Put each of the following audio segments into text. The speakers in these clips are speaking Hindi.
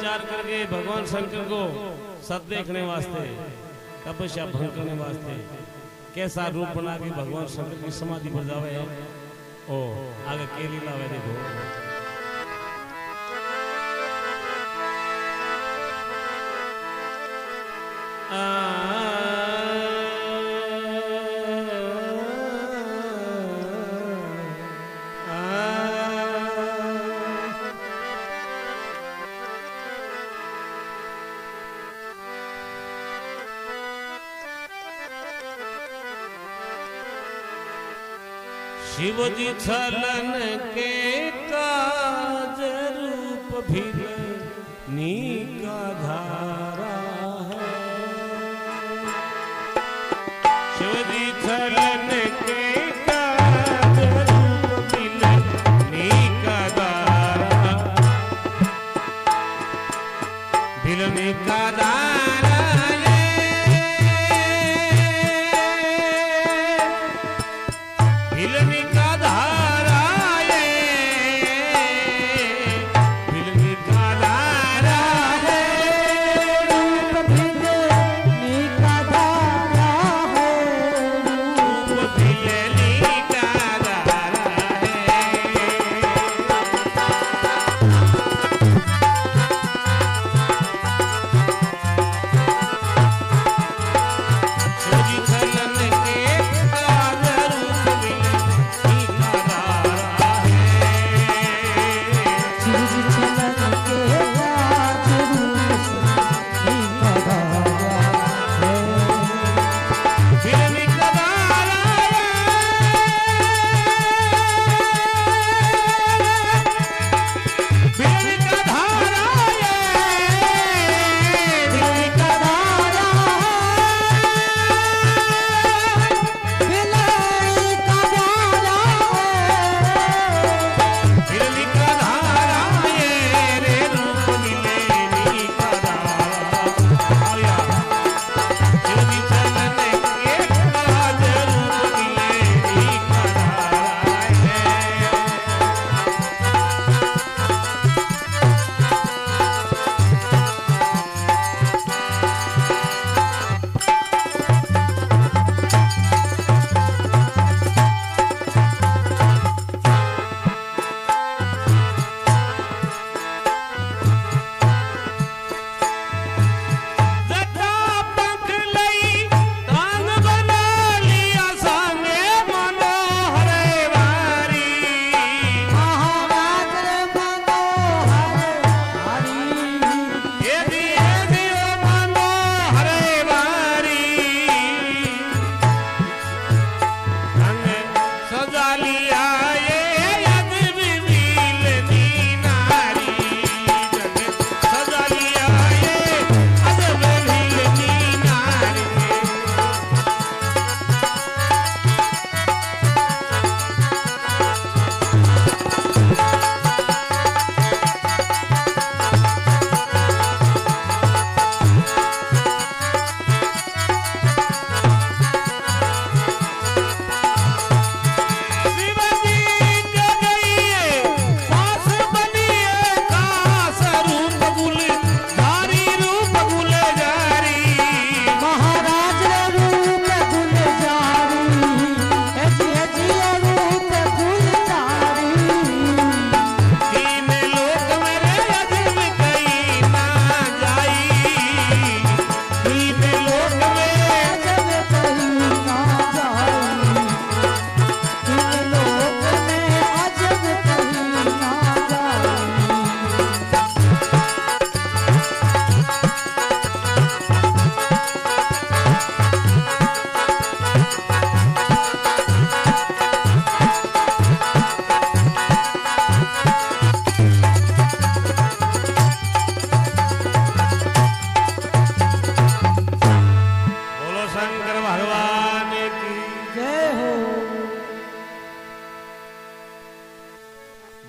विचार करके भगवान शंकर को सत देखने वास्ते, तपस्या भंग करने वास्ते कैसा रूप बना के भगवान शंकर की समाधि पर जावे है। ओ आगे के लीला है देखो। शिव जी छलन के काज रूप भिलनी का धारा है। शिव जी छलन के काज रूप भिलनी का धारा, भिलनी का धारा भिलनी का धारा है, भिलनी का धारा है, रूप भिलनी का धारा है, रूप भिलनी का धारा है। शिवजी छलन के काज रूप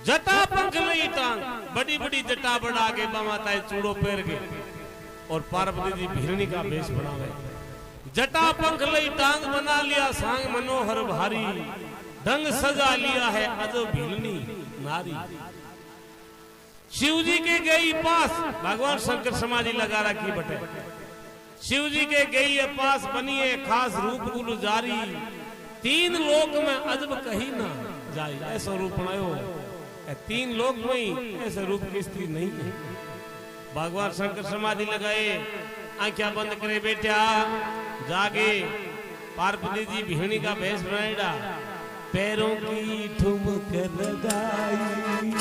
जटा पंख लई टांग, बड़ी बड़ी जटा बढ़ा के माता चूड़ो पैर के और पार्वती जी भिलनी का वेश बनावे। जटा पंख लई टांग बना लिया सांग मनोहर भारी, ढंग सजा लिया है अजो भिलनी नारी। शिव जी के गई पास भगवान शंकर समाधि लगा रखी बटे। शिव जी के गई पास बनी है खास रूप गुलजारी, तीन लोक में अजब कहीं ना जाए। ऐसा रूप बनायो, तीन लोक में ही ऐसे रूप की स्त्री नहीं है। भगवान शंकर समाधि लगाए, आंखें बंद करे बेटा, जागे पार्वती जी भिहनी का भेष बनाएगा, पैरों की ठुमक लगाई।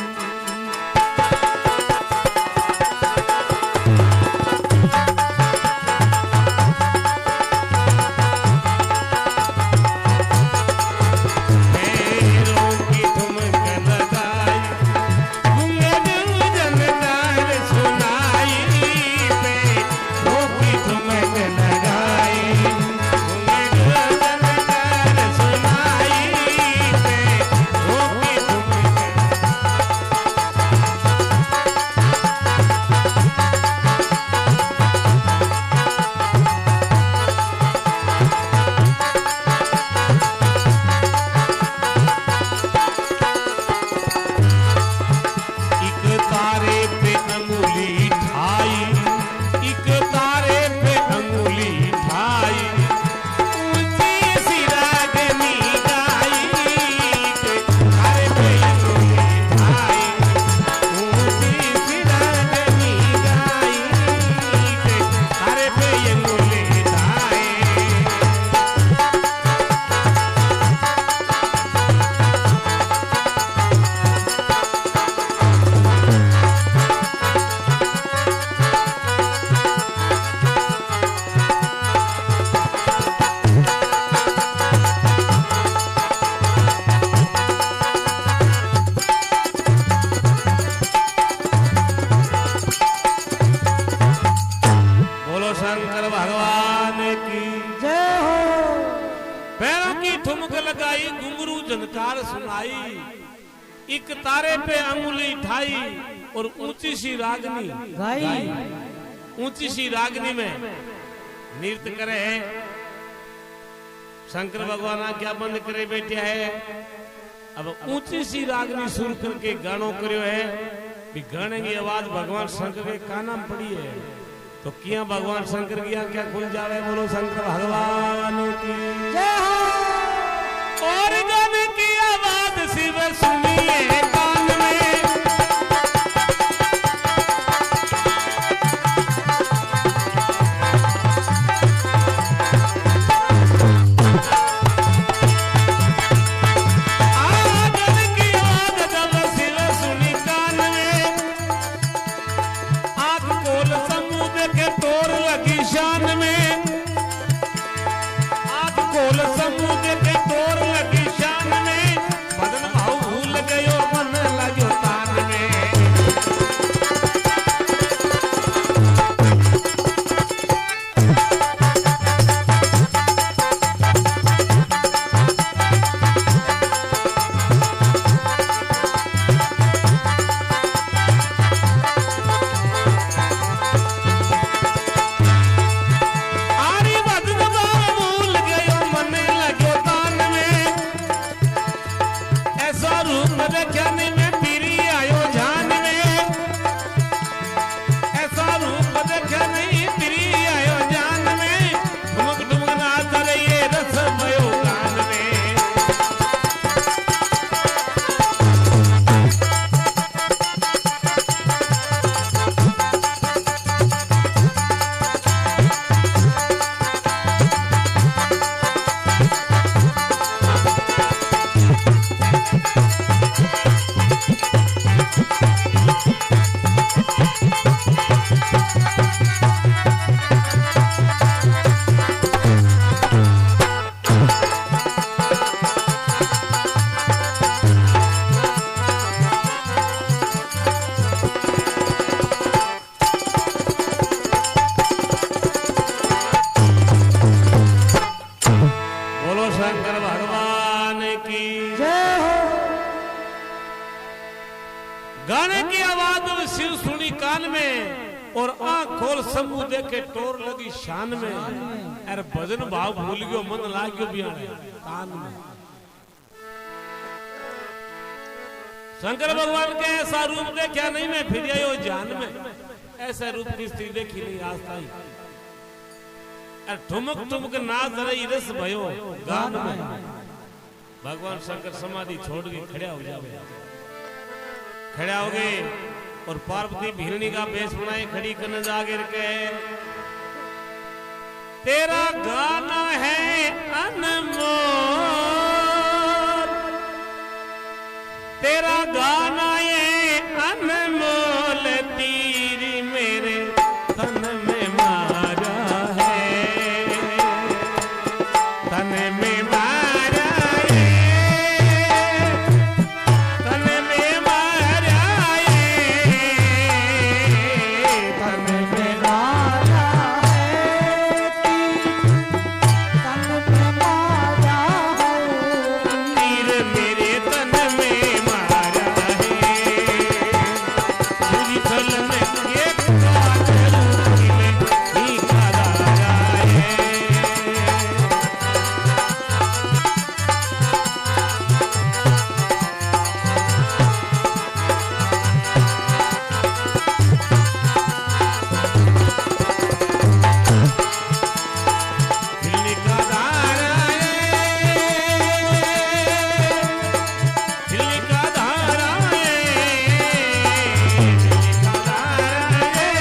एक तारे पे अंगुली ठाई और ऊंची सी रागनी गाई। ऊंची सी रागनी में नृत्य करे है। शंकर भगवान क्या बंद करे बैठे है। अब ऊंची सी रागनी सुर करके गानों करियो है। भी गाने की आवाज भगवान शंकर के काना में पड़ी है, तो किया भगवान शंकर की क्या खुल जावे। बोलो शंकर भगवान की जय हो। और गाने की आवाज शिव सुनिए कान में, आगन की आवाज जब शिव सुनी कान में, आग कोल समुद्र के तोर लगी शान में, आग कोल समुद्र के तोर लगी शान में, मदन भाव भूल गयो मन लग्यो तान में। आरी मदन भाव भूल गयो मन लग्यो तान में, ऐसा रूप देखने में पीरी आयो जान में, ऐसा रूप देखने पीरी आयो जान में, ठुमक ठुमक नाच रही रस भयो कान में। बोलो शंकर भगवान की जय हो। गाने की आवाज शिव सुनी कान में, और आंख खोल शंभू देखे टोर लगी शान में। अरे भजन भाव भूल गयो मन लाग्यो बियाने कान में। शंकर भगवान के ऐसा रूप देखा नहीं मैं फिर आयो जान में, ऐसा रूप की स्त्री देखी नहीं आज ताई। ठुमक ठुमक नाच रही रस भयो गान में। भगवान शंकर समाधि छोड़ के खड़ा हो जावे, खड़ा हो गए और पार्वती भिरणी का वेश बनाए खड़ी करने जागे के तेरा गाना है अनमोल, तेरा गाना ये अनमोल तीर मेरे तन में मारा है, तन में मारा है, तन में मारा है, तन में मारा है, तन में मारा है, तीर मेरे तन में मारा है, पूरी फल में एक काजल मिले ही कराया है। दिल्ली का धारा है, दिल्ली का धारा है, दिल्ली का धारा है,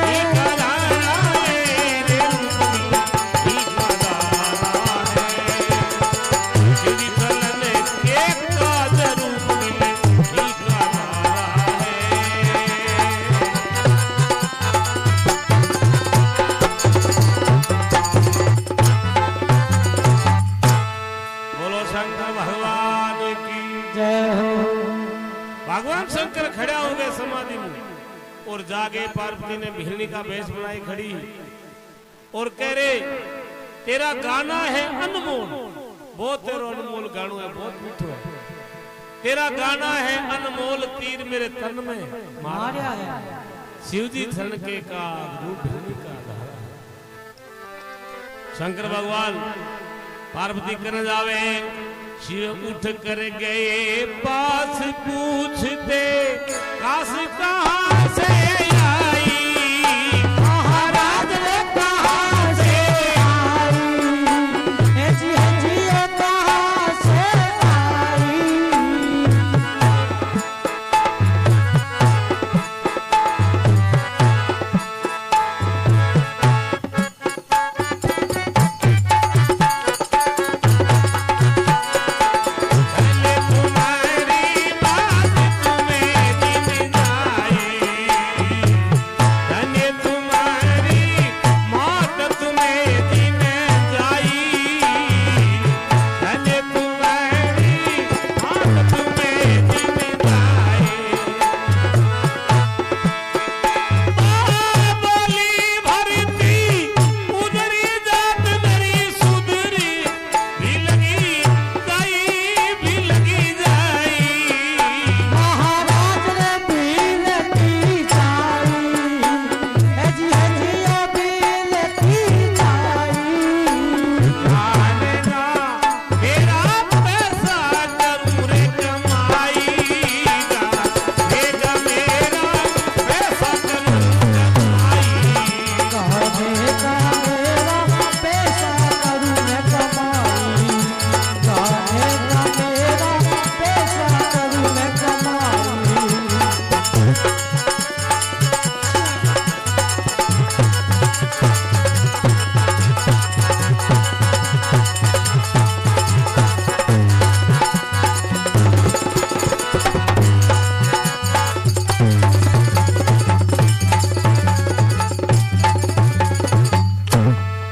दिल्ली का धारा है, दिल्ली का धारा है, दिल्ली फल में एक काजल मिले ही कराया है। बोलो शंकर भगवान की जय हो। भगवान शंकर खड़ा हो गए समाधि में और जागे पार्वती ने भिरणी का वेश बनाई खड़ी और कह रहे तेरा गाना है अनमोल, बहुत तेरा अनमोल गानो है, बहुत मीठो है, तेरा गाना है अनमोल तीर मेरे तन में मारा है। शिवजी धन के का रूप भिरणी का धारा है। शंकर भगवान पार्वती करने जावे, शिव उठ कर गए पास पूछते काश कहाँ से आई, महाराज रे कहाँ से आई, हे जी ये कहाँ से आई। पहले तुम्हारी बात तुम्हें दिन जाए, धन्य तुम्हारी मौत तुम्हें दिन जाई, धन्य तुम्हारी मौत तुम्हें दिन जाए। बोली भरती उधरी जात मेरी सुधरी भी लगी जाई, भी लगी जाई। महाराज रे बील की चाई, हे जी ये बील की चाई। जानेगा मेरा पैसा जरूर कमाईगा, देगा मेरा पैसा जरूर कमाईगा। कहने का मेरा पैसा करूँ मैं कमाई, कहने का मेरा पैसा करूँ मैं कमाई।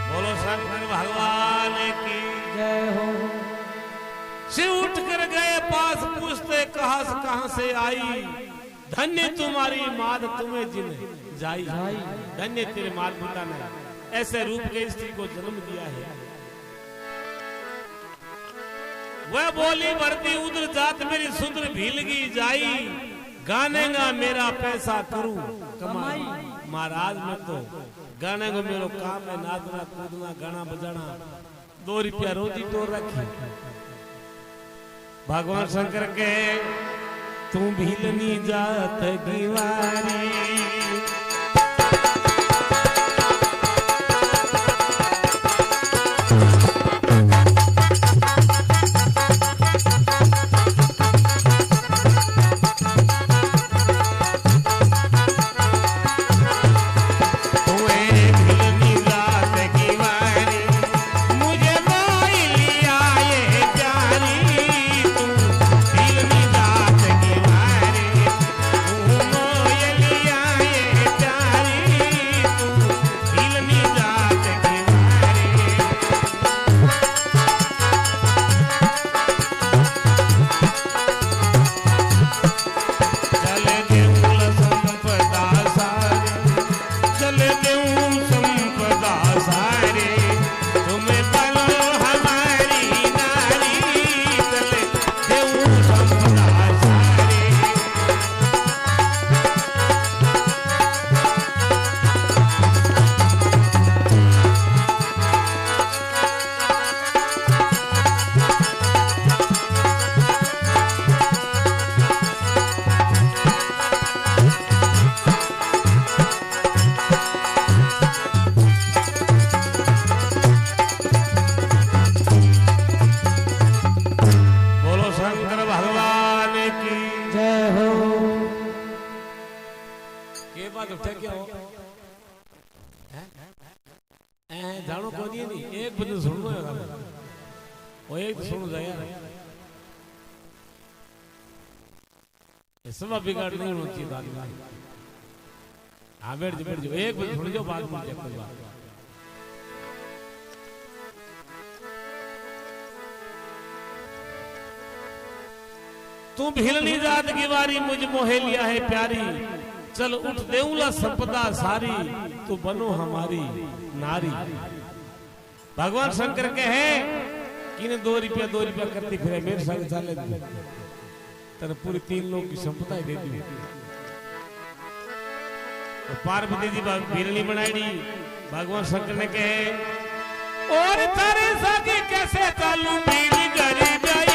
बोलो शंकर भगवान की जय हो। शिव उठ कर गए पास पूछते कहाँ से आई, धन्य तुम्हारी माद तुम्हें जिन जाई, धन्य तेरे मात पिता ने ऐसे रूप के स्त्री को जन्म दिया है। वह बोली भरती उधर जात मेरी सुंदर भीलगी जाई, गाने का मेरा पैसा करूं कमाई। महाराज में तो गाने को मेरो काम है, नाचना कूदना गाना बजाना, 2 रुपया रोजी तो रखी। भगवान शंकर के तू भीलनी जात गिवारी जानो को नहीं एक बजे सुनो वो एक सुनो जाए इसमें बिगाड़ नहीं होनी चाहिए बात में हाँ बैठ जाओ एक बजे सुन जाओ बात में चेक कर बात तू भीलनी जात की वारी मुझ मोहे लिया है प्यारी चल उठ देऊला संपदा सारी तू बनो हमारी नारी भगवान शंकर के है कि ने 2 रुपया करती फिरे मेरे संग चले तेरे पूरी 3 लोग की संपदा दे दी तो पार्वती जी भीलनी बनाई भगवान शंकर ने कहे और तारे सागे कैसे चालू भील गरीब आई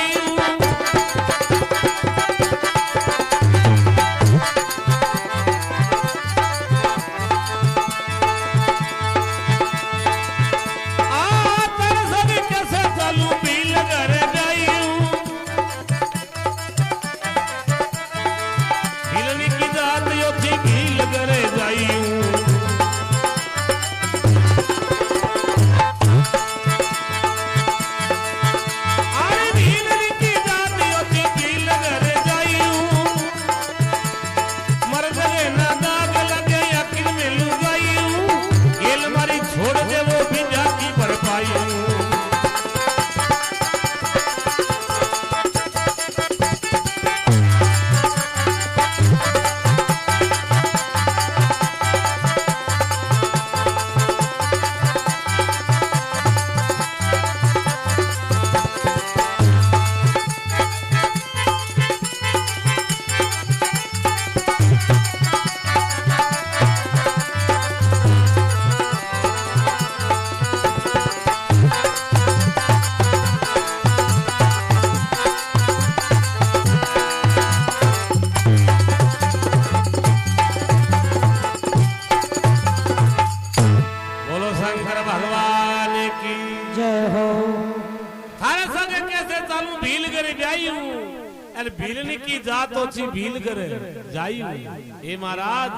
भीलनी की जात ओछी भील करे जाई ए महाराज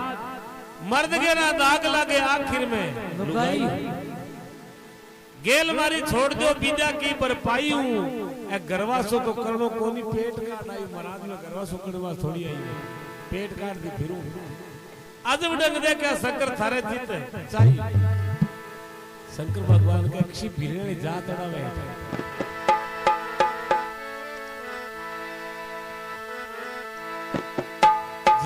मर्द के ना दाग लगे आखिर में लुगाई गेल मारी छोड़ दो बीजा की भरपाई हूं ए गरवासो तो करनो कोनी पेट काट आई महाराज ने गरवासो करवा थोड़ी आई पेट काट दी फिरू अजब डंग दे के शंकर थारे जीत चाहिए शंकर भगवान के अक्षी भीलनी जात अड़ावे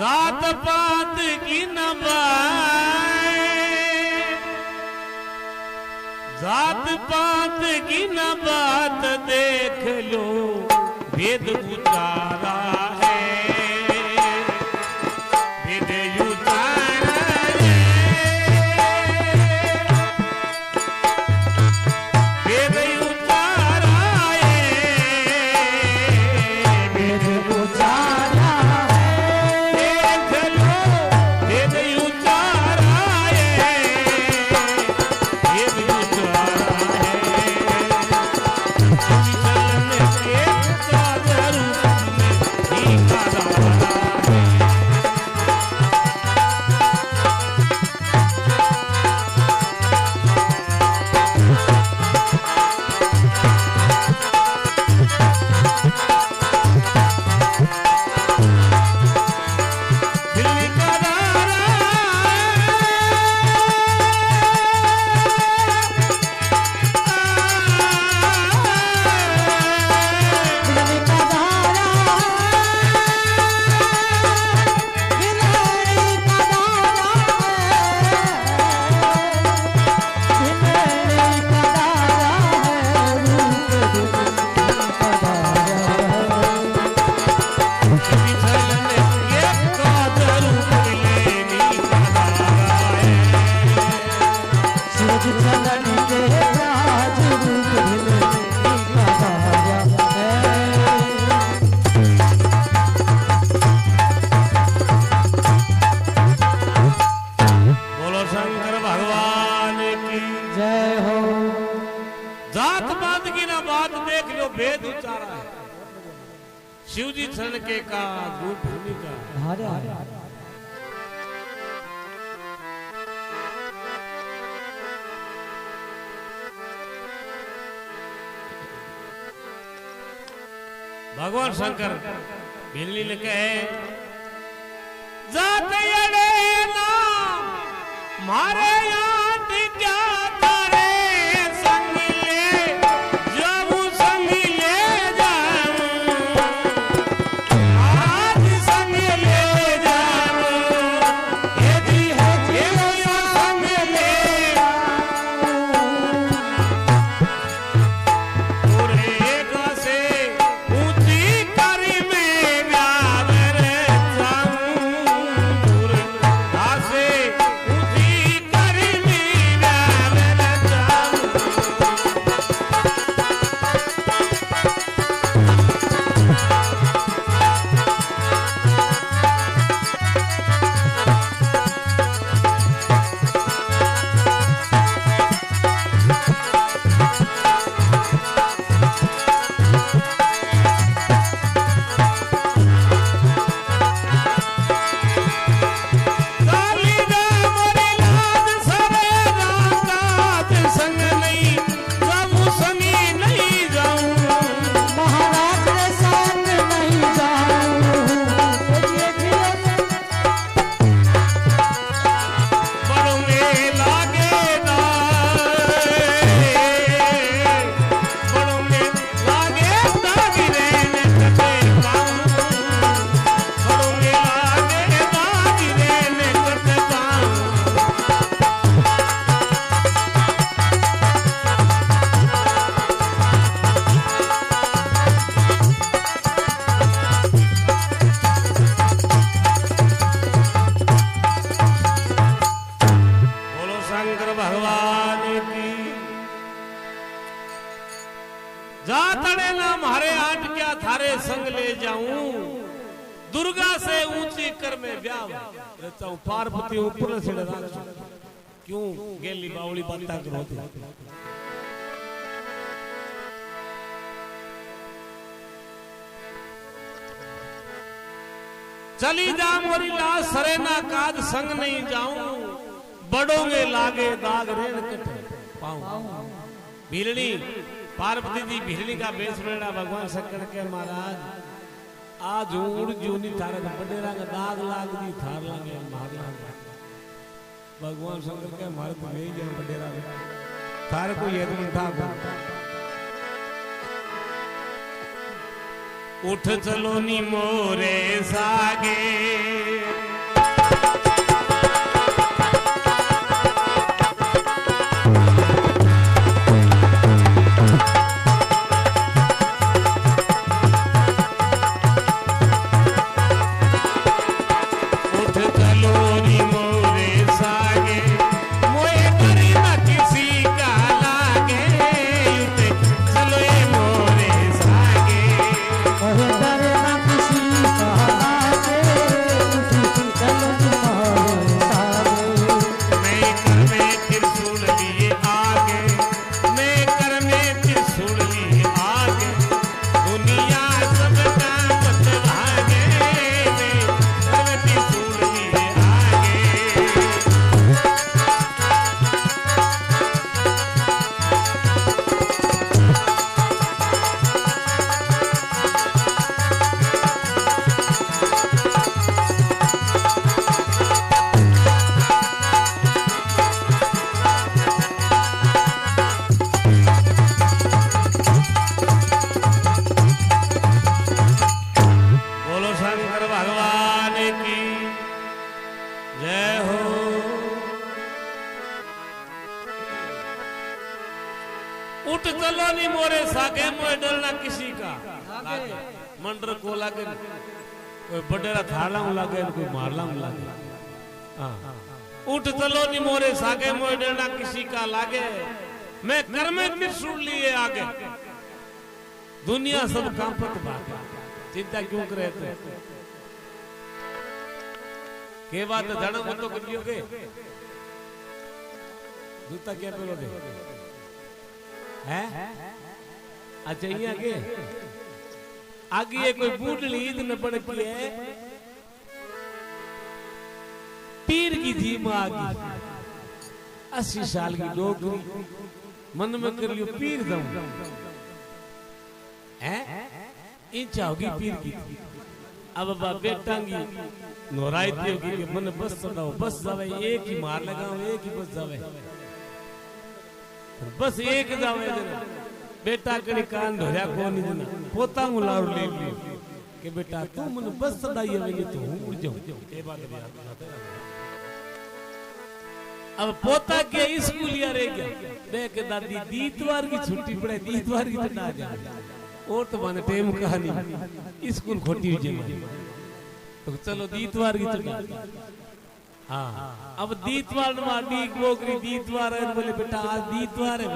जात पात की न जात पात की न बात देख लो भेद उतारा है भेद उतारा है भेद उतारा है भेद उचारा है। शिव जी शरण के का रूप भूमि का हरे हरे भगवान शंकर भिल्ली ने कहे जाते अड़े ना मारे याद क्या तारे संग ले जाऊं संग ले जाऊं आज संग ले जाऊं यदि है जीवन संग ले पूरे से ऊंची करी में व्याद रे जाऊं पूरे से ऊंची करी में व्याद रे जाऊं काली दा मोरी लाज सरे रात संग नहीं जाऊं संगी नहीं जाऊं महाराज के साथ नहीं जाऊं बड़ोंगे लागे बड़ोंगे लागे दागिरे ने कटे पाऊं बड़ोंगे लागे दागिरे ने कटे पाऊं बोलो शंकर भगवान की जा तड़े ना मारे आट क्या थारे संग ले जाऊं दुर्गा से ऊंची कर में ब्याह रचाऊं पार्वती ऊपर से डरा क्यों गेली बावली बनता करो चली जा मोरी लाश सरे ना काज संग नहीं जाऊं बड़ोंगे लागे दाग रेण कटे पाऊं भीलनी पार्वती जी भीलनी का बेस रेड़ा भगवान शंकर के महाराज आज उड़ जूनी थारे बडेरा का दाग लाग दी थार लागे मार लागे भगवान शंकर के मारे तो नहीं गया बडेरा थारे को ये उठा उठ चलो नी मोरे सागे उठ चलो नी मोरे सागे मोए करी ना किसी का लागे उठ चलो ये मोरे सागे कहे डरे ना किसी का लागे चल तुम्हारे सागे मैं कर में त्रिशूल लिए आगे मैं कर में त्रिशूल लिए आगे दुनिया सबका मत भागे मैं कर में त्रिशूल लिए आगे बोलो शंकर भगवान की जय हो उठ चलो नी मोरे सागे मोए डरना किसी का लागे मंडर को लागे कोई बडेरा थाला लागे कोई मारला लागे हाँ उठ चलो नी मोरे सागे मोए डरना किसी का लागे मैं कर में त्रिशूल लिए आगे दुनिया सब कांपत भागे चिंता क्यों करे थे के बात जानो मत तो करियो के जूता क्या पेलो दे हैं अच्छा यहाँ आगे ये कोई बूढ़ी ईद न पड़ की है पीर की जी मागी 80 साल की डोगरी मन में कर लियो पीर दम है इंचा होगी पीर की अब बेटांगी नोराइती होगी कि मन बस चढ़ाओ बस जावे एक ही मार लगाओ एक ही बस जावे बस एक जावे बेटा कड़ी कान धोया को नहीं देना पोता मुलारू ले लियो कि बेटा तू मन बस चढ़ाई है तो हूं उड़ जाऊं ये बात है अब पोता के स्कूलिया रह गया देख दादी दीतवार की छुट्टी पड़े दीतवार की चढ़ा जा और तो माने टेम कहानी स्कूल खोटी हुई जमा तो चलो दीतवार की चढ़ा हाँ अब दीतवार माडी गोगरी दीतवार है बोले बेटा आज दीतवार है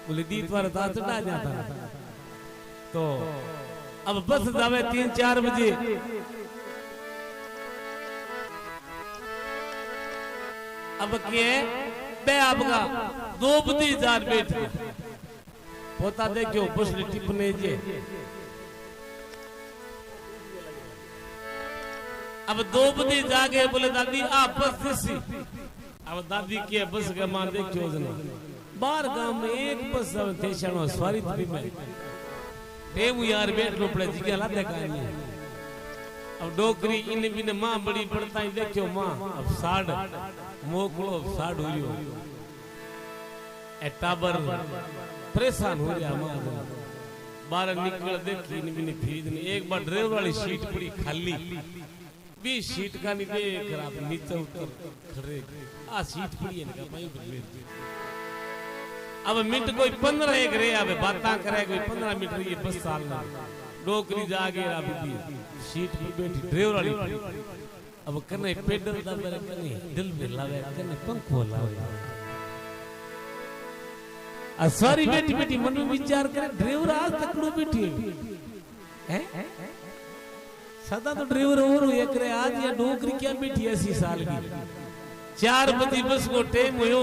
बोले दीतवार था चढ़ा जाता तो अब बस जावे 3-4 बजे अब के बे आपका 2 बजे जार बैठ पोता देखो बस टिपने जे अब 2 बजे जागे बोले दादी आप बस सी अब दादी के बस के मान देखो जना बाहर गांव में एक बस थे शनो सवारी थी में टेम यार बैठ लो पड़े जी ला देखा नहीं अब डोकरी इन बिन मां बड़ी पड़ता ही देखो मां अब साड़ मोकलो साड़ हुई ए टाबर परेशान हो गया मां बाहर निकल देखी इन बिन फ्रीज ने एक बार ड्राइवर वाली सीट पड़ी खाली भी सीट का नहीं देख रहा नीचे उतर खड़े आ सीट पड़ी है ना भाई अब मिनट कोई 15 एक रे अब बातें करे कोई 15 मिनट रही बस साल ना डोकरी जागे अब सीट पे बैठी ड्राइवर वाली अब कने पेडल दबे कने दिल में लावे कने पंखो लावे आ सारी बेटी बेटी मन में विचार करे ड्राइवर आज तक नो बैठी है सदा तो ड्राइवर और एक रे आज ये डोकरी क्या बैठी 80 साल की 4 बजे बस को टाइम होयो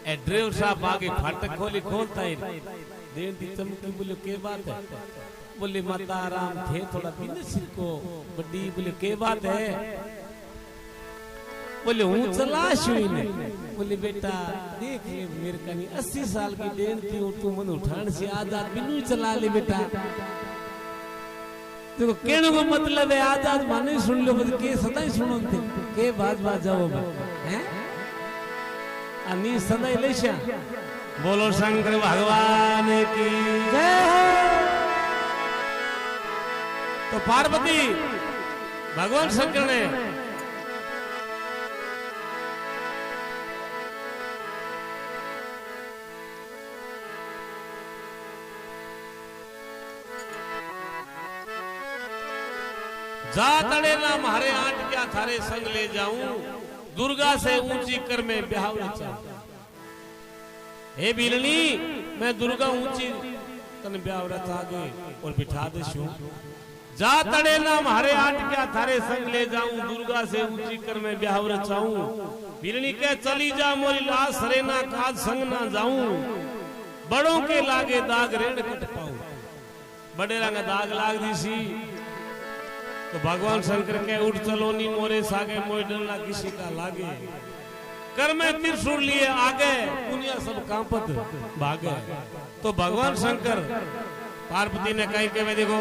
ए ड्राइवर साहब आगे फाटक खोली खोलता है देन दी चमकी बोले के बात है बोले माता राम थे थोड़ा बिन सिको बड़ी बोले के बात है बोले हूं चलाश हुई ने बोले बेटा देख ले मेरे कनी 80 साल की देन थी तू मन उठान से आजाद बिनु चला ले बेटा देखो कहने को मतलब है आजाद माने सुन लो बस के सदा ही सुनो थे के बाज जाओ हैं अनि सदा लेशा बोलो शंकर भगवान की जय हो तो पार्वती भगवान शंकर ने जा तड़े ना मारे आठ क्या थारे संग ले जाऊं दुर्गा से ऊंची कर में ब्याह रचा हे बिलनी मैं दुर्गा ऊंची तन ब्याह रचा आगे और बिठा दे शू जा तड़े ना मारे आठ क्या थारे संग ले जाऊं दुर्गा से ऊंची कर मैं ब्याह रचाऊं बिलनी के चली जा मोरी लाश सरेना काज संग ना जाऊं बड़ों के लागे दाग रेड़ कट पाऊं बड़े रंग दाग लाग दी सी तो भगवान शंकर के उठ चलो नी मोरे सागे मोय डरना किसी का लागे कर में त्रिशूल लिए आगे दुनिया सब कांपत भागे तो भगवान शंकर पार्वती ने कही के देखो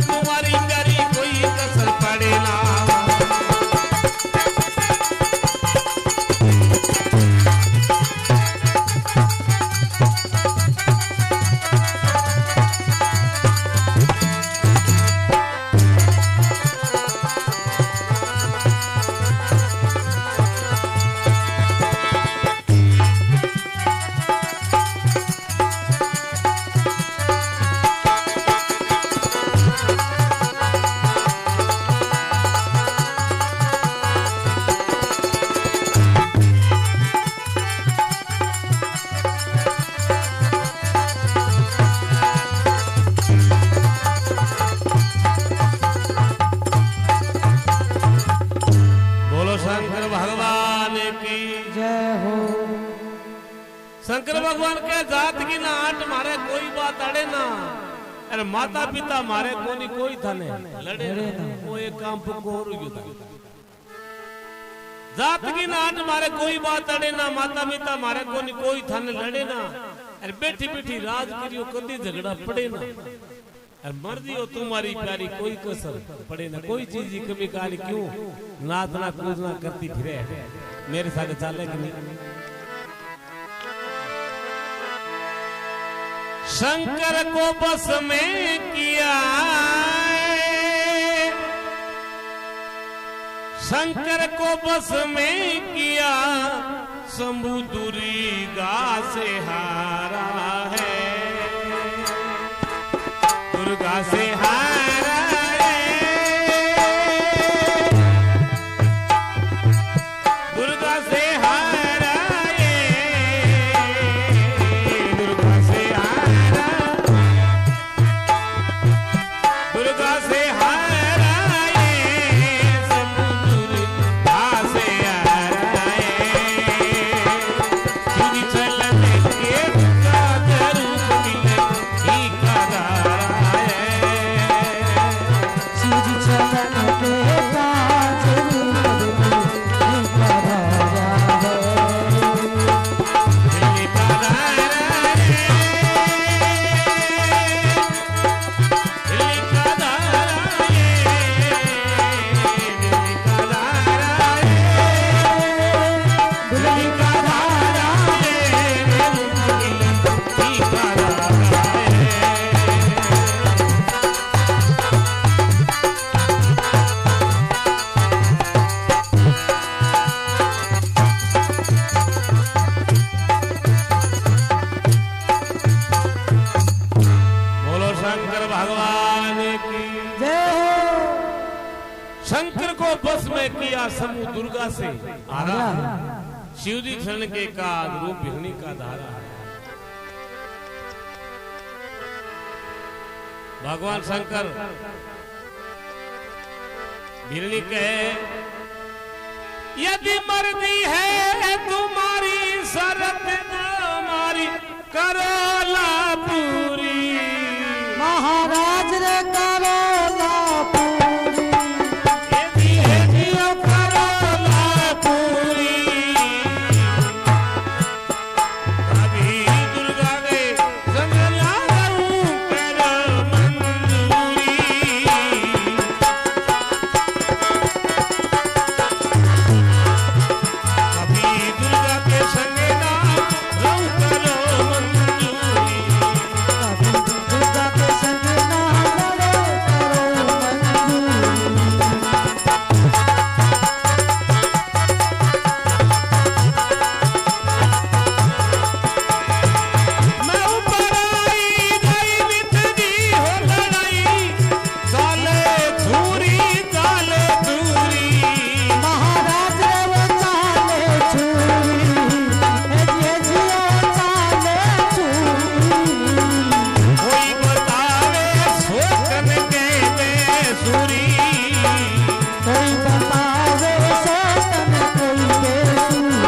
तुम्हारी शंकर भगवान के जात की ना आट मारे कोई बात अड़े ना, अरे माता पिता मारे कोनी कोई थाने लड़े ना, वो एक काम को और था। जात की ना आट मारे कोई बात अड़े ना, माता पिता मारे कोनी कोई थाने लड़े ना, अरे बैठी बैठी राज करियो कदी झगड़ा पड़े ना, अरे मर्जी हो तुम्हारी प्यारी कोई कसर पड़े ना, कोई चीज की कमी काली क्यों नाचना कूदना करती फिरे, मेरे साथ चाले कि नहीं। शंकर को बस में किया, शंकर को बस में किया, शंभु दुर्गा से हारा है, दुर्गा से हारा है, दुर्गा से हारा है, दुर्गा से हारा, दुर्गा से हारा है, शंभु दुर्गा से हारा है, चुनी चलन के का रूप मिले ही का दारा है, सूझ चलन के काज रूप में कराया है, दिल्ली का दारा है, दिल्ली का दारा है, दिल्ली का दारा है, दिल्ली का दारा है, दिल्ली का दारा है। बोलो शंकर भगवान की। जय हो। शंकर को बस में किया समूह दुर्गा से आरा, शिव जी क्षण के काज रूप भिगनी का धारा। भगवान शंकर भिरणी कहे, यदि मर्जी है तुम्हारी शरत हमारी करो ला पूरी, महाराज रे करो ला पूरी, यदि है जियो करो ला पूरी, कभी दुर्गा के संग लागू करो मंजूरी, कभी दुर्गा के संग लागू करो मंजूरी, कभी दुर्गा के संग ना लड़ो करो मैं ऊपर आई गई मित्री हो लड़ाई, चाले धूरी चाले धूरी, महाराज रे वो चाले छुरी, हे जियो चाले छुरी, कोई बतावे शोकन के बेसुरी, कोई बतावे सोतन कोई बेसुरी,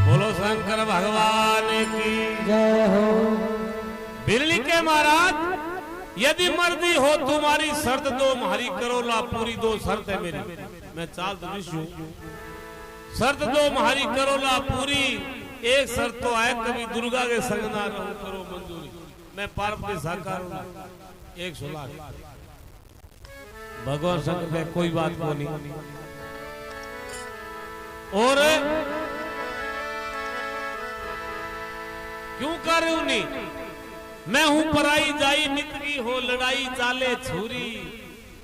बोलो शंकर भगवान की। जय हो। बिरली के महाराज, यदि मर्जी हो तुम्हारी शर्त दो हमारी करो ला पूरी, दो शर्त है मेरी, मैं चाल दृश्य हूँ, शर्त दो हमारी करो ला पूरी, एक शर्त तो है कभी दुर्गा के संग ना रहूं करो मंजूरी, मैं पार्वती साकार हूँ, 100 लाख। भगवान शंकर कहे कोई बात को नहीं, और क्यों कर रही हूं नहीं, मैं हूं पराई जाई मित्री हो लड़ाई चाले छुरी,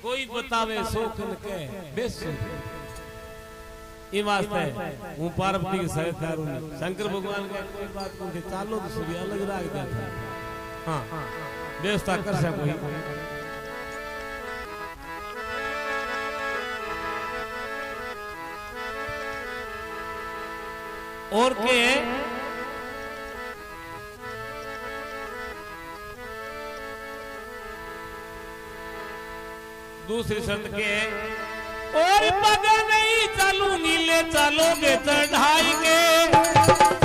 कोई बतावे शोकन के बेसुरी, ये वास्ते हूँ पार्वती के सरे थारू शंकर भगवान का कोई बात को चालो तो सूर्य अलग राग दिया था। हाँ व्यवस्था कर सको और के दूसरी शर्त के और पग नहीं चलूंगी ले चलोगे चढ़ाई के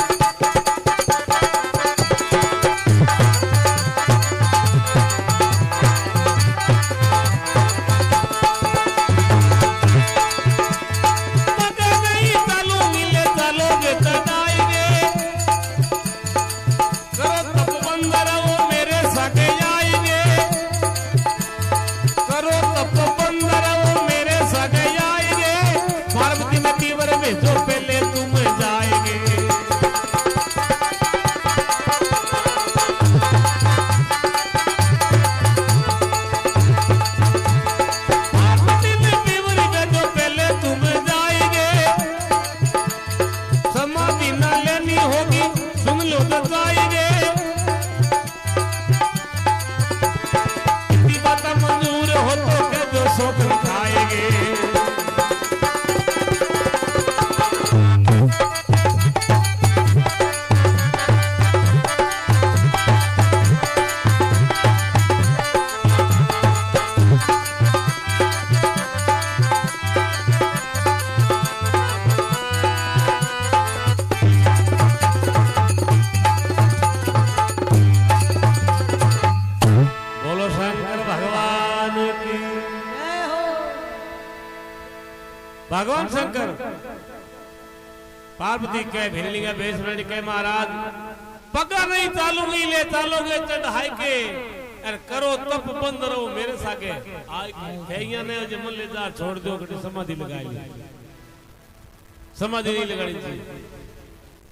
भगवान शंकर पार्वती के भिरली का भेष में के महाराज पगा नहीं चालूंगी ले चालोगे चढ़ाई के अरे करो तप बंद रहो मेरे सागे आइया ने जो मन ले जा छोड़ दो कि समाधि लगाई समाधि नहीं लगानी चाहिए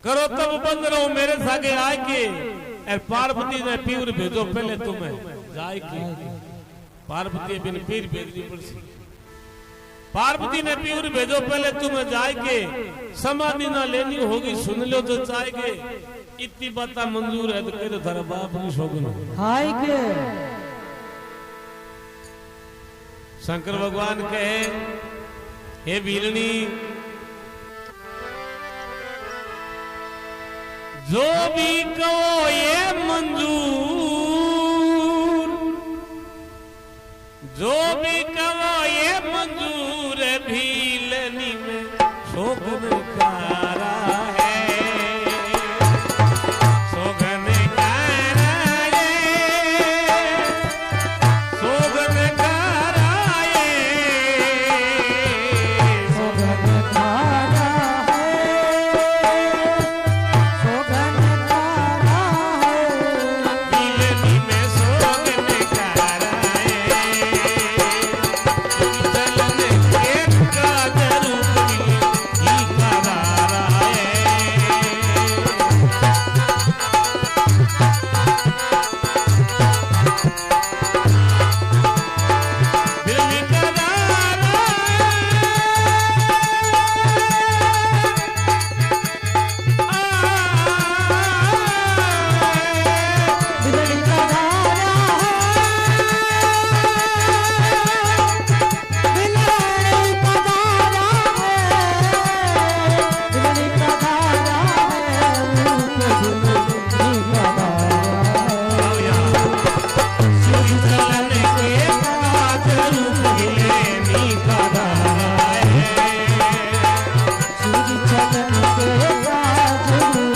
करो तप बंद रहो मेरे सागे आए के अरे पार्वती ने पीर भेजो पहले तुम्हें जाए के पार्वती बिन पीर भेजनी पड़सी पार्वती ने पीर भेजो पहले तुम्हें जाए के समाधि ना लेनी होगी सुन लो तो चाहेगे इतनी बात मंजूर है तो कह दो थारा बाप नहीं शोगन हाय के शंकर भगवान कहे हे वीरणी जो भी कहो ये मंजूर जो भी कहो ये मंजूर भीलनी में शोभन कारा है शोभन कारा है शोभन कारा है शोभन कारा है शोभन कारा है भीलनी में शोभन कारा है चलन एक का जरूरी ही करारा है दिल में करारा बिजली का धारा है बिजली का धारा है बिजली का धारा है बिजली का धारा चलन के काज रूप हिलेनी करारा है सूरज चलन के काज रूप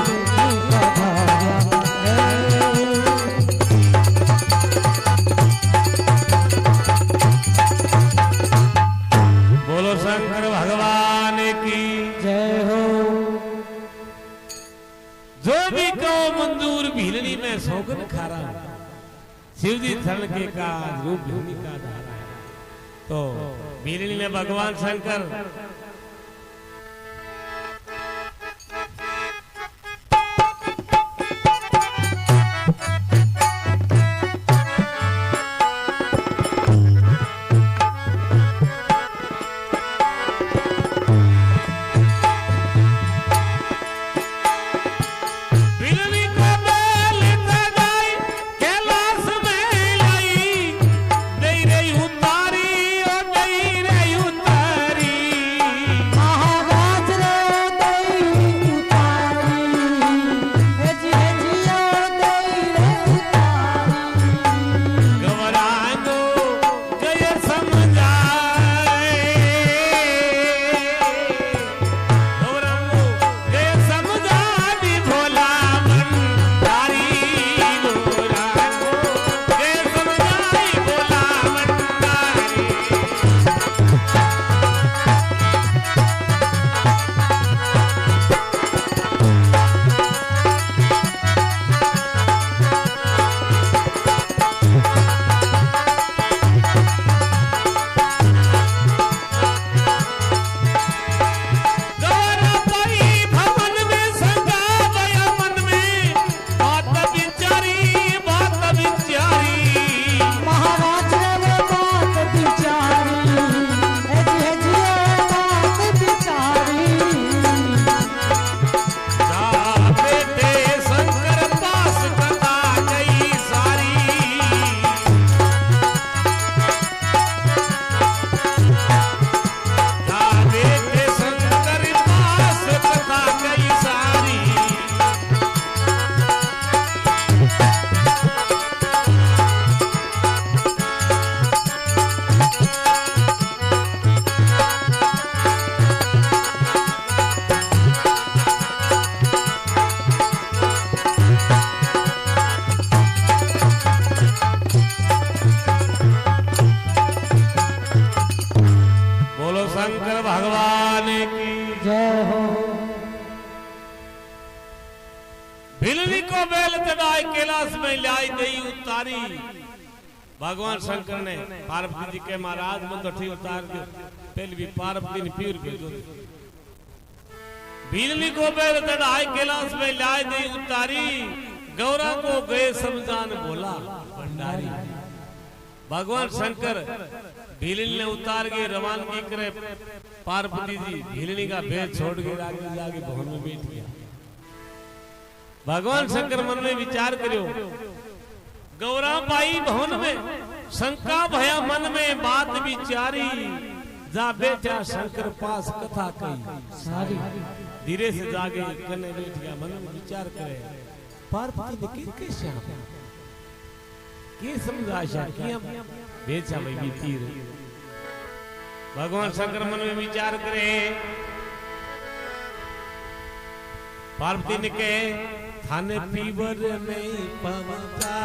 बिजली का धारा है बोलो शंकर भगवान की जय हो जो भी कहो मंजूर भीलनी में शोकन खारा शिव जी धन के काज रूप भूमि का धारा है तो भीलनी में भगवान शंकर भिलनी को बेल चढ़ाए कैलाश में लाई गई उतारी। भगवान शंकर ने पार्वती जी के महाराज मंदठी उतार के पहले भी पार्वती ने पीर के जो भिलनी को बेल चढ़ाए कैलाश में लाई गई उतारी। गौरा को गए समझान बोला भंडारी। भगवान शंकर भिलनी ने उतार के रवानगी करे। पार्वती जी भिलनी का भेद छोड़ के आगे जाके भवन में बैठ गया। भगवान शंकर मन में विचार करो। गौरा बाई भवन में शंका भया मन में बात विचारी। जा बैठा शंकर पास कथा कही सारी। धीरे से जागे कने बैठ गया मन में विचार करे। पार्वती ने कैसे के समझाशा किया बेचा भाई तीर। भगवान शंकर मन में विचार करे। पार्वती ने कहे थाने पीवर नहीं पहुंचा।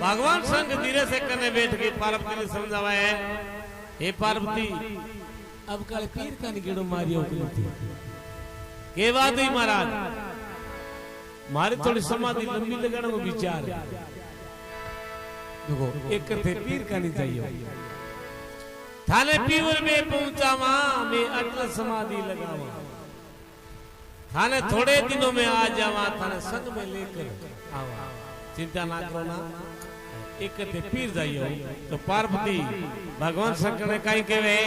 भगवान शंकर धीरे से कने बैठ के पार्वती ने समझावा है। हे पार्वती अब कल पीर का निगेड़ो मारियो थी के बात हुई महाराज। मारे थोड़ी समाधि लंबी लगाने को विचार है। देखो एक थे पीर का नहीं चाहिए। थाने पीवर में पहुंचा मैं अटल समाधि लगावा। थाने थोड़े दिनों में आ जावा। थाने संग में लेकर आवा। चिंता ना करो ना एक थे पीर जाइयो। तो पार्वती भगवान शंकर ने कहीं कहे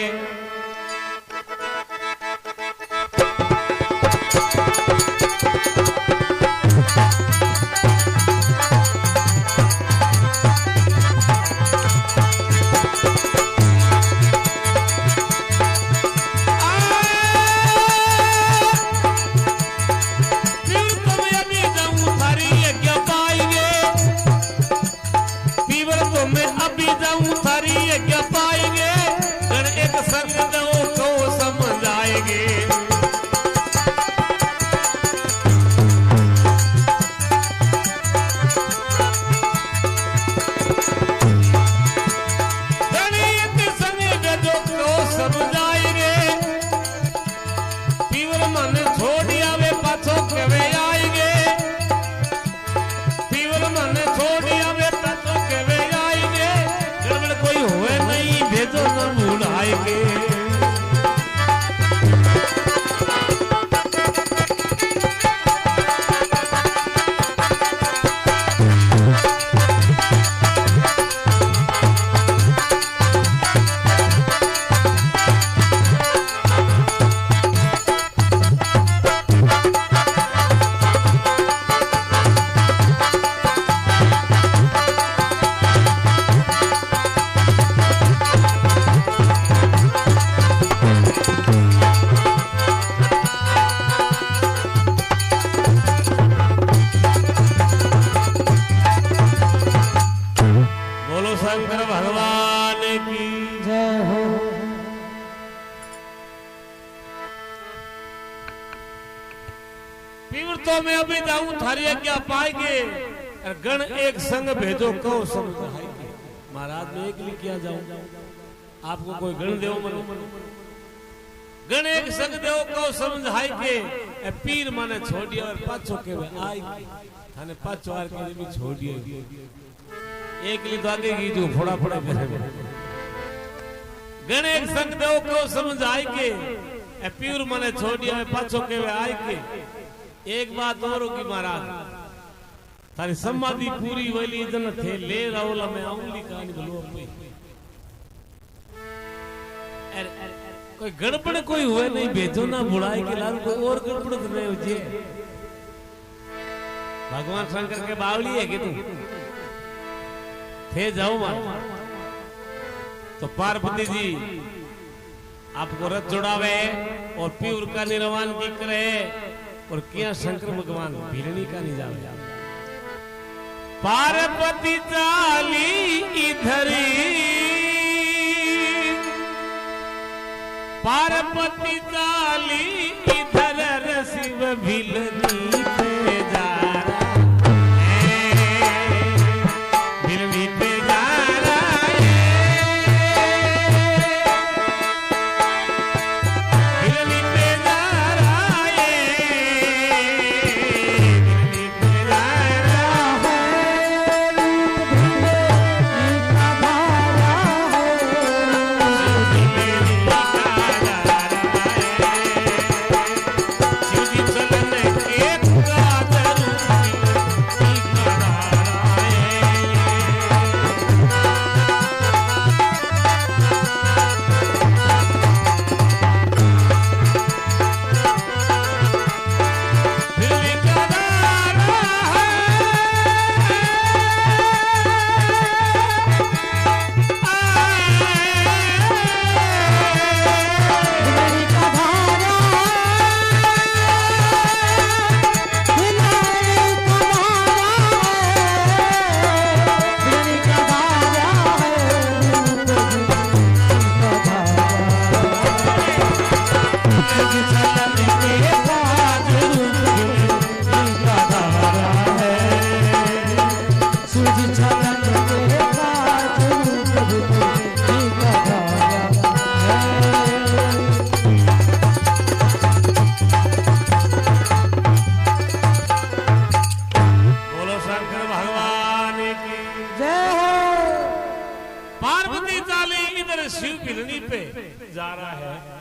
तो मैं अभी जाऊं थारी आज्ञा पाएंगे। और गण एक संग भेजो कहो समझाई के महाराज मैं एक लिखिया जाऊं आपको कोई गण देव मनो गण एक संग देव कहो समझाई के ए पीर माने छोड़िया और पाछो के आई थाने पाछो आर के भी छोड़िए एक ली तो आगे की जो फोड़ा फोड़ा करे गण एक संग देव कहो समझाई के ए पीर माने छोड़िया और पाछो के आई के एक बात और होगी महाराज थारी समाधि पूरी वाली जन थे ले रावला में आऊंगी कहानी बोलो अपनी कोई गड़बड़ कोई हुए नहीं भेजो ना बुढ़ाई के लाल कोई और गड़बड़ नहीं हो जे भगवान शंकर के बावली है कि तुम थे जाओ मार तो पार्वती जी आपको रथ जोड़ावे और प्यूर का निर्वाण की करे और किया शंकर भगवान भिलनी का नहीं जावे पार्वती चाली इधरी पार्वती चाली इधर शिव भिलनी पे जा भिलनी पे जा भिलनी पे जा शिव भिलनी पे जा रहा है।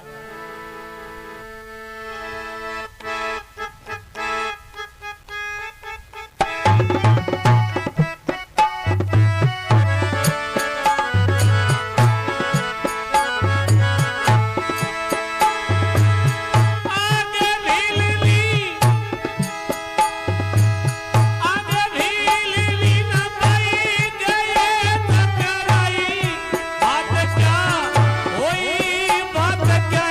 क्या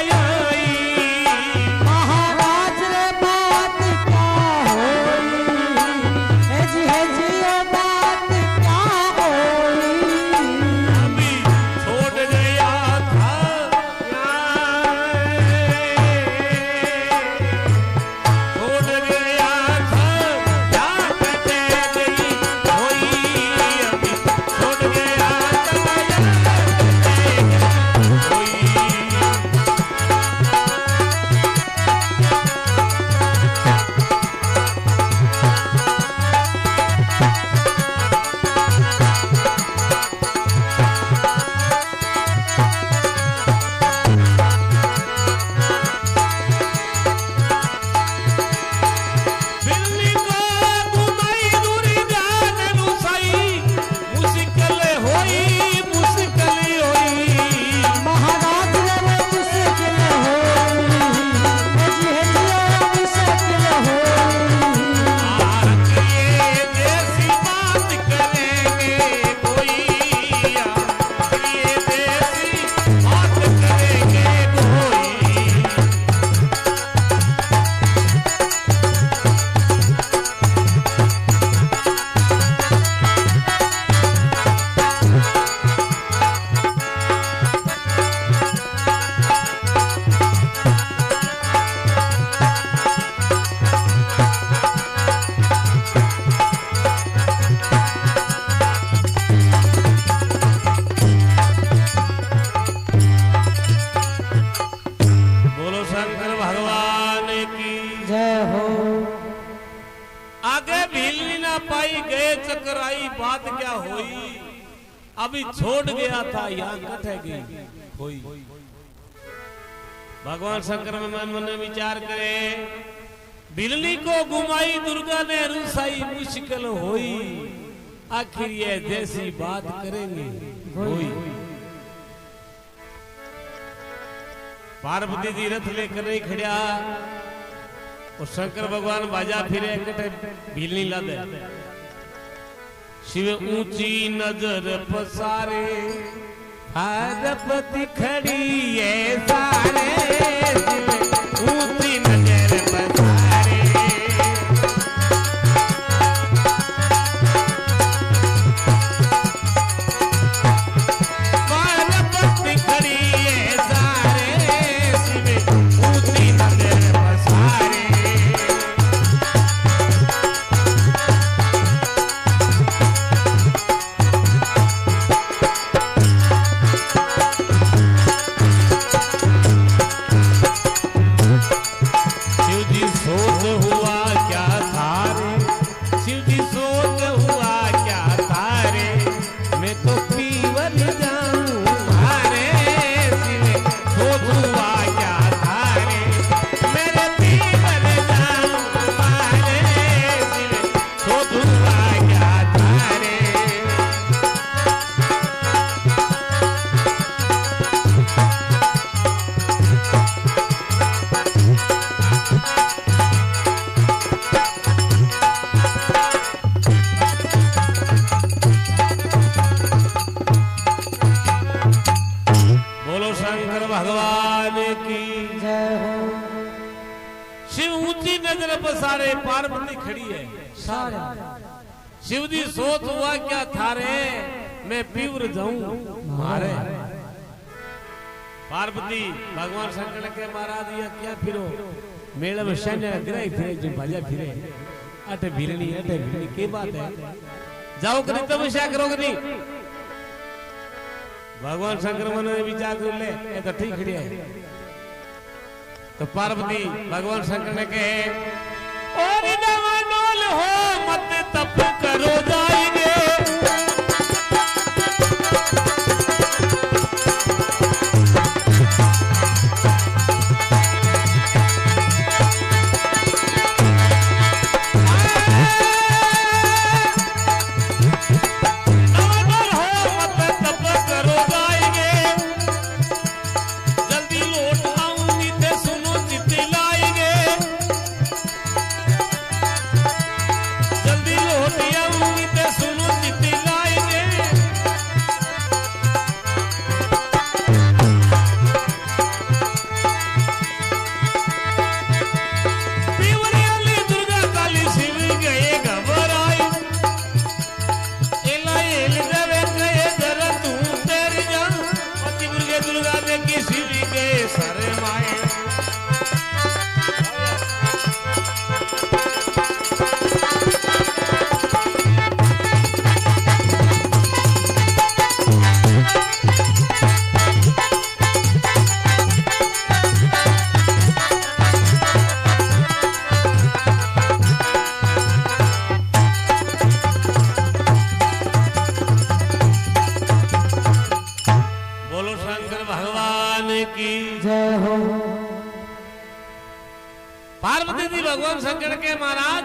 बात क्या हुई, अभी छोड़ गया था यहाँ कटेगी कोई। भगवान शंकर में मन मन विचार करे, बिल्ली को घुमाई दुर्गा ने रुसाई मुश्किल हुई, आखिर ये जैसी बात करेंगे कोई। पार्वती जी रथ लेकर नहीं खड़ा और शंकर भगवान बाजा फिरे कटे बिल्ली लादे। शिव ऊंची नजर पसारे, पार्वती खड़ी है सारे, शिव ऊंची नजर पसारे। पार्वती खड़ी है सारे, शिव ऊंची नजर पसारे। सारे पार्वती खड़ी है सारे, शिव जी सोच हुआ क्या थारे, मैं पीवर जाऊं मारे। पार्वती भगवान शंकर के महाराज ये क्या फिरो, मेले में शनि गिराई फिरे जो बाजा फिरे, अटे भिरनी के बात है, जाओ करी तपस्या करोगे नहीं। भगवान शंकर मन ने विचार कर ले, ये तो ठीक खड़ी है। तो पार्वती भगवान शंकर ने कहे, और नवनोल हो मत तप करो जाएंगे, नवनोल हो मत तप करो जाएंगे, जल्दी लौट आऊंगी ते सुनो चित लाएंगे, जल्दी लौट आऊंगी ते सुनो चित लाएंगे। पीवरी वाली दुर्गा काली शिव गए घबराई, एला एल देवे गए जरा तू तेरी जा, पति मुर्गे दुर्गा देखी शिव गए शर्माए। बोलो शंकर भगवान की। जय हो। पार्वती जी भगवान शंकर के महाराज,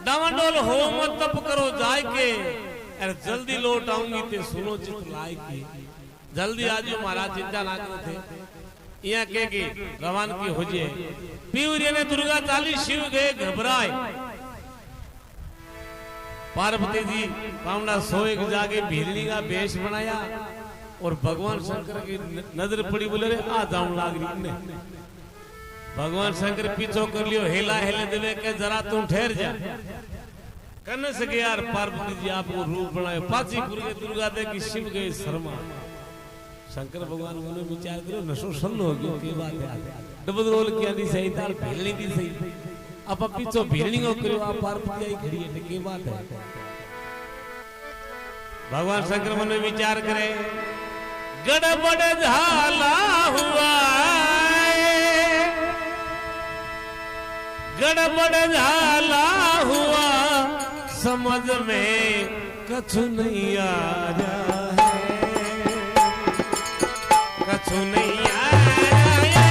डमडोल हो मत तप करो जाय के, अरे जल्दी लौट आऊंगी ते सुनो चित लाए के, जल्दी आजो महाराज चिंता ना करो थे। यहाँ कह के रवान की हो जाए। पीवरी ने दुर्गा चाली शिव गए घबराए। पार्वती जी पावड़ा सोए के जाके भीरनी का वेश बनाया और भगवान शंकर की नजर पड़ी, बोले रे आ जाऊं लाग रही ने। भगवान शंकर पीछो कर लियो, हेला हेले देवे के जरा तू ठहर जा। करने से यार पार्वती जी आपको रूप बनाए, पाची पुरी दुर्गा दे की शिव गए शर्मा। शंकर भगवान उन्होंने विचार करो नशो सल्लो हो गयो की बात है, डबल रोल किया दी सही ताल भेलनी दी सही, अब पीछो भेलनी को करो आप पार्वती आई खड़ी है की बात है। भगवान शंकर मन में विचार करे, गड़बड़ झाला हुआ, गड़बड़ झाला हुआ, समझ में कछु नहीं आ रहा है, कछु नहीं आ रहा है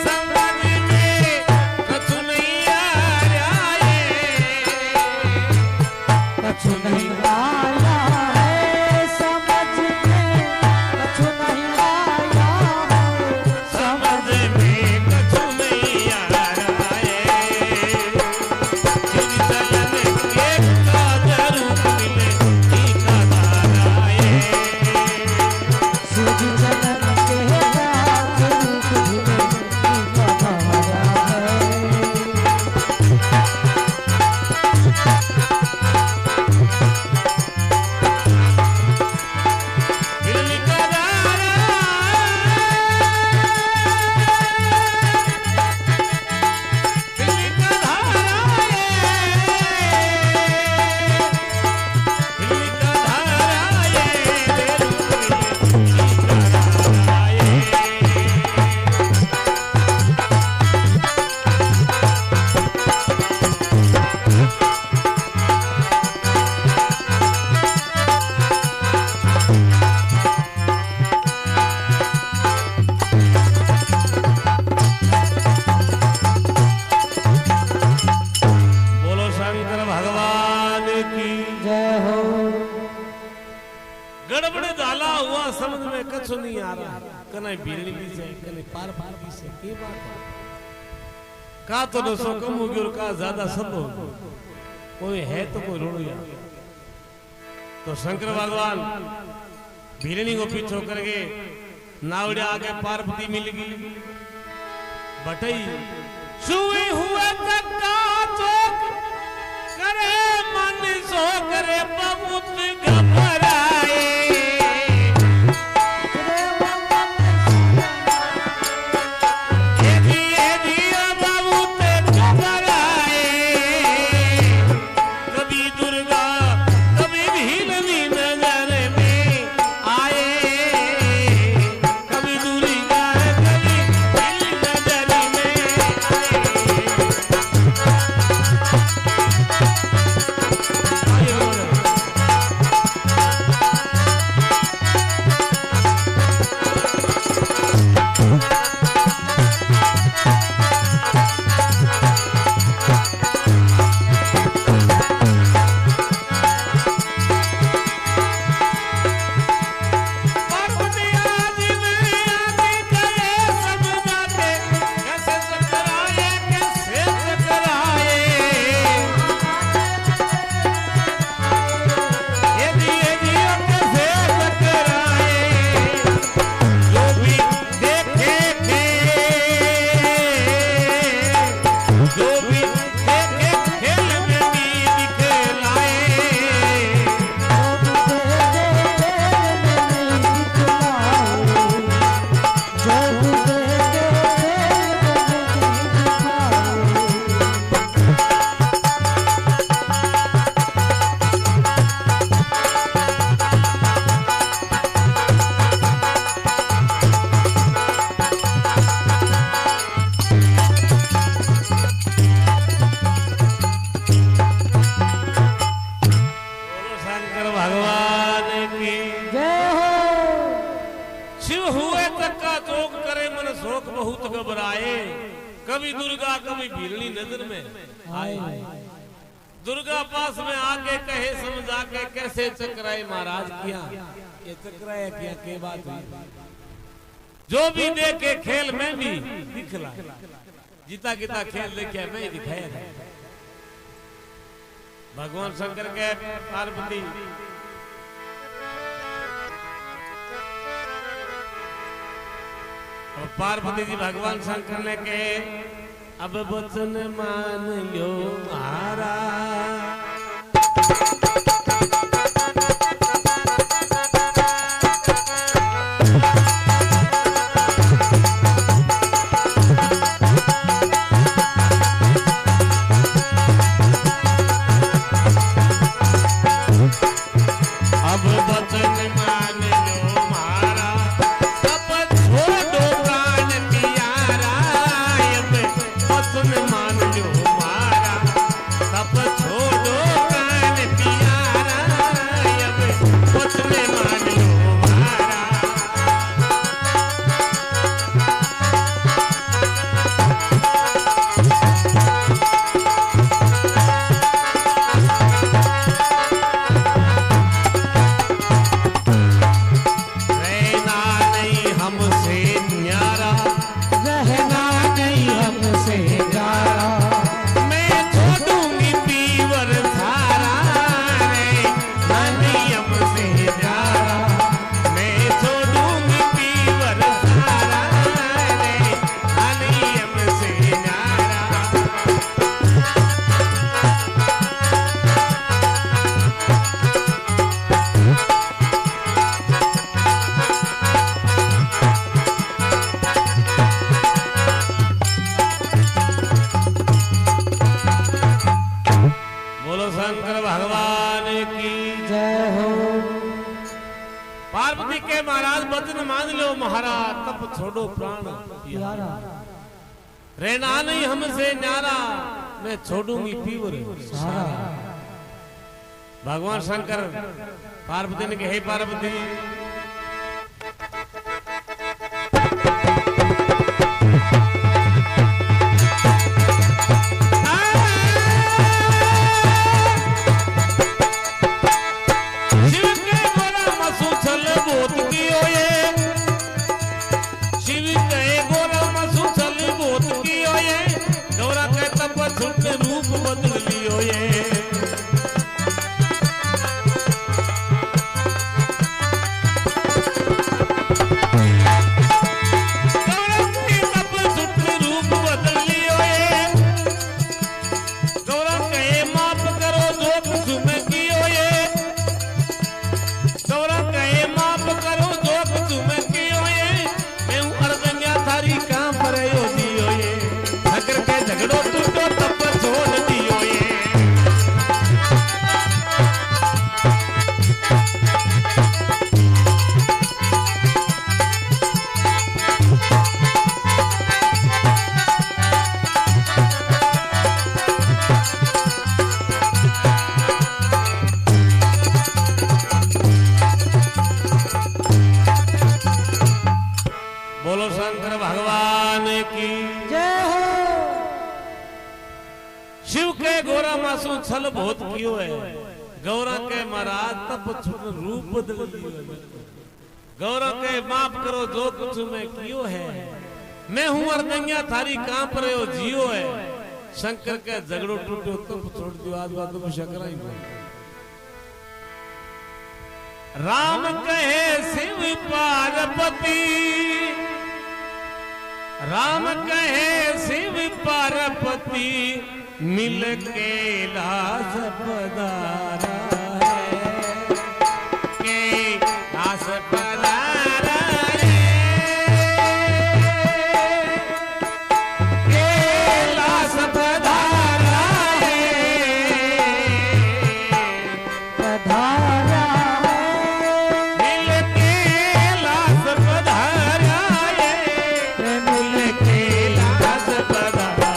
समझ में, कछु नहीं आ रहा है, कछु नहीं आया है समझ में, कछु नहीं आया है समझ में, कछु नहीं आ रहा है। जिन चलन के का रूप मिले टीका धारा है। सूझ चलन के राज रूप मिले टीका धारा है। बिरली का धारा, बिरली का धारा है, बिरली का धारा है, रूप मिले टीका धारा है। बोलो शंकर भगवान की। जय हो। गड़बड़ झाला हुआ समझ में कछु नहीं आ रहा, कने भीड़नी भी से कने पार पार भी से के बात है? का तो दसो कम हो गयो और का ज्यादा सब हो गयो। कोई है तो कोई रोड़ो या। तो शंकर भगवान भीड़नी को पीछो करके नावड़े आगे पार्वती मिल गई। बटई छुए हुए चक्का चौक करे मन सो करे बहुत घबराए। ये दिया बहुत घबराए। कभी दुर्गा कभी भीलनी नजर में आए, कभी दुर्गा कभी भीलनी नजर में आए। पार्वती आदि में आदि गए सब जाते, कैसे टकराए कैसे टकराए। ये दियो कैसे टकराए। जो भी देखे थे, जो भी देखे खेल में भी दिखलाए। बोलो शंकर भगवान की। जय हो। शिव हुए तक्का चौक करे मन शोक बहुत घबराए। कभी दुर्गा कभी भीलनी नजर में आए। दुर्गा पास में आके कहे समझा के कैसे चकराए महाराज किया, ये चकराया किया के बात हुई। जो भी देखे खेल में भी दिखला, जीता गीता खेल देखे मैं ही दिखाया था। भगवान शंकर के पार्वती और पार्वती जी भगवान शंकर ने कहे अब वचन मान लो महाराज। अब वचन मान लो महाराज, अब छोड़ो कान प्यारा। अब वचन मान लो महाराज, अब छोड़ो कान प्यारा। पार्वती के महाराज वचन मान लो महाराज तब छोड़ो प्राण प्यारा रहना नहीं हमसे न्यारा मैं छोड़ूंगी पीवर सारा भगवान शंकर पार्वती ने कहे, हे पार्वती रूप बदल लियो ये बोलो शंकर भगवान की जय हो। शिव के गोरा मासू छल बहुत कियो है गौरा के महाराज तब छुट रूप बदल लियो है गौरा के माफ करो जो कुछ मैं कियो है मैं हूं अर्दंगिया थारी कहां पर हो जियो है शंकर के झगड़ो टूटो तब छोड़ दियो आज बात को शंकरा ही राम कहे शिव पार्वती राम कहे शिव पार्वती मिल के लाश पधारा है के लाश पधारा है के लाश पधारा है पधारा मिल के लाश पधारा है मिल के लाश पधारा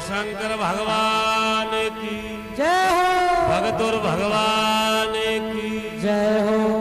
शंकर भगवान की जय हो। भगतुर भगवान की जय हो।